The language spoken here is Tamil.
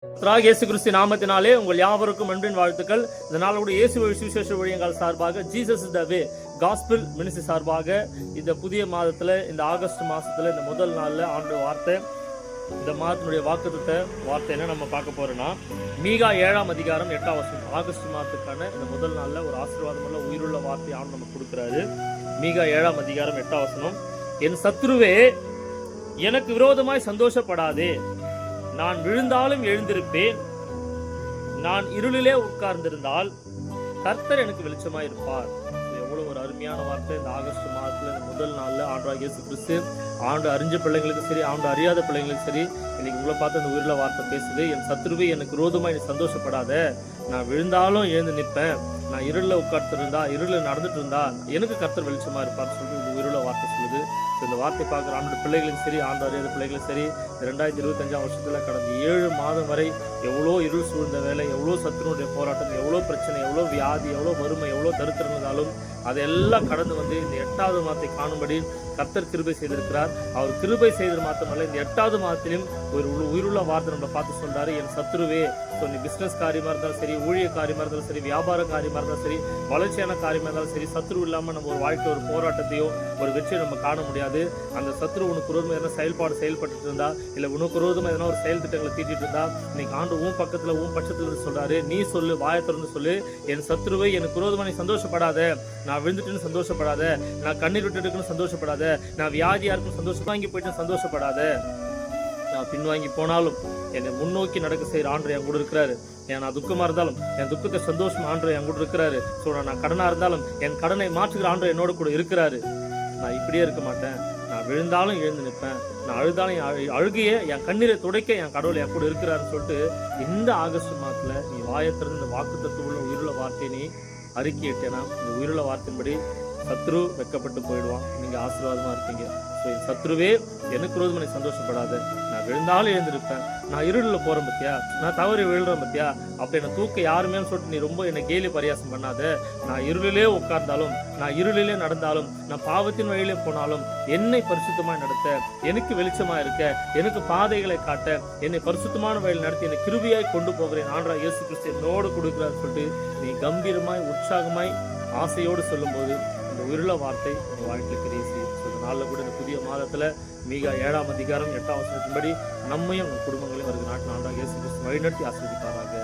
இயேசு கிறிஸ்து நாமத்தினாலே உங்கள் யாவருக்கும் அன்பின் வாழ்த்துக்கள். இந்த நாளோட இயேசு சுவிசேஷ ஊழியங்கள் சார்பாக Jesus is the way gospel ministry சார்பாக இந்த புதிய மாதத்துல, இந்த ஆகஸ்ட் மாசத்துல, இந்த முதல் நாள்ல ஆண்டவருடைய வார்த்தை, இந்த மாதத்தினுடைய வாக்குத்தத்த வார்த்தை என்ன நம்ம பார்க்க போறோம்னா, மீகா 7ஆம் அதிகாரம் 8ஆம் வசனம். ஆகஸ்ட் மாதத்துக்கான இந்த முதல் நாள்ல ஒரு ஆசீர்வாதமுள்ள உயிருள்ள வார்த்தை ஆண்டு நமக்கு கொடுக்கிறாரு. மீகா 7ஆம் அதிகாரம் 8ஆம் வசனம். என் சத்துருவே, எனக்கு விரோதமாய் சந்தோஷப்படாதே, நான் விழுந்தாலும் எழுந்திருப்பேன், நான் இருளிலே உட்கார்ந்திருந்தால் கர்த்தர் எனக்கு வெளிச்சமாய் இருப்பார். எவ்வளவு ஒரு அருமையான வார்த்தை. இந்த ஆகஸ்ட் மாதத்துல இந்த முதல் நாள்ல ஆண்டவராகிய இயேசு கிறிஸ்து ஆண்டு அறிஞ்ச பிள்ளைங்களுக்கு சரி, ஆண்டு அறியாத பிள்ளைங்களுக்கு சரி, இன்னைக்கு உங்களை பார்த்து அந்த உயிருள்ள வார்த்தை பேசுது. என் சத்துருவே, எனக்கு விரோதமா நீ சந்தோஷப்படாத, நான் விழுந்தாலும் எழுந்து நிற்பேன், நான் இருளில் உட்கார்த்திருந்தா, இருளில் நடந்துட்டு இருந்தா எனக்கு கர்த்தர் வெளிச்சமா இருப்பார்னு சொல்லி இந்த உயிருள்ள வார்த்தை சொல்லுது. இந்த வார்த்தை பார்க்குற ஆண்டு பிள்ளைகளுக்கு சரி, ஆண்டு அறியாத பிள்ளைகளுக்கு சரி, 2025ஆம் வருஷத்துல கடந்த 7 மாதம் வரை எவ்வளோ இருள் சூழ்ந்த வேலை, எவ்வளோ சத்துருடைய போராட்டம், எவ்வளோ பிரச்சனை, எவ்வளோ வியாதி, எவ்வளோ வறுமை, எவ்வளோ தரித்திரம் இருந்தாலும் அதையெல்லாம் கடந்து வந்து இந்த 8வது மாதத்தை காணும்படி கர்த்தர் கிருபை செய்திருக்கிறார். அவர் கிருபை செய்தது மாத்திரமல்ல, இந்த 8வது மாதத்திலும் ஒரு உயிருள்ள வார்த்தை நம்ம பார்த்து சொல்றாரு. என் சத்துருவே, நீ பிசினஸ் காரியமா இருந்தாலும் சரி, ஊழிய காரியமா இருந்தாலும் சரி, வியாபார காரியமா இருந்தாலும் சரி, வளர்ச்சியான காரியமா இருந்தாலும் சரி, சத்துரு இல்லாம நம்ம ஒரு வாழ்க்கை, ஒரு போராட்டத்தையோ ஒரு வெற்றியை நம்ம காண முடியாது. அந்த சத்துரு உனக்கு விரோதமா எதனா செயல்பட்டு இருந்தா, இல்ல உனக்கு விரோதமா எதனா ஒரு செயல் திட்டங்களை தீட்டிட்டு இருந்தா, இன்னைக்கு ஆண்டு உன் பக்கத்துல உன் பட்சத்துல சொல்றாரு, நீ சொல்லு, வாயை திறந்து சொல்லு, என் சத்துருவை, எனக்கு விரோதமா நீ சந்தோஷப்படாத, நான் விழுந்துட்டுன்னு சந்தோஷப்படாத, நான் கண்ணீர் விட்டுட்டுன்னு சந்தோஷப்படாத, நான் வியாதியா இருக்குன்னு சந்தோஷம் வாங்கி போயிட்டு சந்தோஷப்படாத, நான் பின்வாங்கி போனாலும் என்னை முன்னோக்கி நடக்க செய்யற ஆண்டு என் கூட இருக்கிறாரு. நான் துக்கமா இருந்தாலும் என் துக்கத்தை சந்தோஷமா ஆண்டு என் கூட இருக்கிறாரு. நான் கடனா இருந்தாலும் என் கடனை மாற்றுகிற ஆண்டு என்னோட கூட இருக்கிறாரு. நான் இப்படியே இருக்க மாட்டேன், நான் விழுந்தாலும் எழுந்து நிற்பேன், நான் அழுதாலும் அழுகைய என் கண்ணீரை துடைக்க என் கடவுள் என் கூட இருக்கிறாருன்னு சொல்லிட்டு இந்த ஆகஸ்ட் மாதத்துல நீ வாயத்திறந்து இந்த வாக்குத்தத்தமுள்ள உயிருள்ள வார்த்தையை நீ அறிக்கையிட்டேன்னா, இந்த உயிருள்ள வார்த்தையின்படி சத்ரு வெக்கப்பட்டு போயிடுவான், நீங்க ஆசீர்வாதமா இருப்பீங்க. என் சத்ருவே, எனக்கு விரோதமா நீ சந்தோஷப்படாத, நான் விழுந்தாலும் எழுந்திருப்பேன், நான் இருளில் போறேன் பத்தியா, நான் தவறி விழுறேன் பத்தியா, அப்படி என்னை தூக்க யாருமே சொல்லிட்டு நீ ரொம்ப என்னை கேலி பரியாசம் பண்ணாத. நான் இருளிலே உட்கார்ந்தாலும், நான் இருளிலே நடந்தாலும், நான் பாவத்தின் வழியிலே போனாலும் என்னை பரிசுத்தமாய் நடத்த, எனக்கு வெளிச்சமா இருக்க, எனக்கு பாதைகளை காட்ட, என்னை பரிசுத்தமான வழியில் நடத்தி என்னை கிருபையாய் கொண்டு போகிறேன் ஆண்டவராகிய இயேசு கிறிஸ்து என்னோடு கொடுக்கிறார் சொல்லிட்டு நீ கம்பீரமாய் உற்சாகமாய் ஆசையோடு சொல்லும் போது இந்த உயிருள்ள வார்த்தை உங்க வாழ்க்கையில் கிரியை செய்யும். நாளில் கூட இந்த புதிய மாதத்துல மீகா 7ஆம் அதிகாரம் 8ஆம் வசனத்தின்படி நம்மையும் குடும்பங்களையும் வருகிற நாட்டில் ஆண்டவராகிய இயேசு கிறிஸ்து வழிநடத்தி ஆசீர்வதிப்பாராக.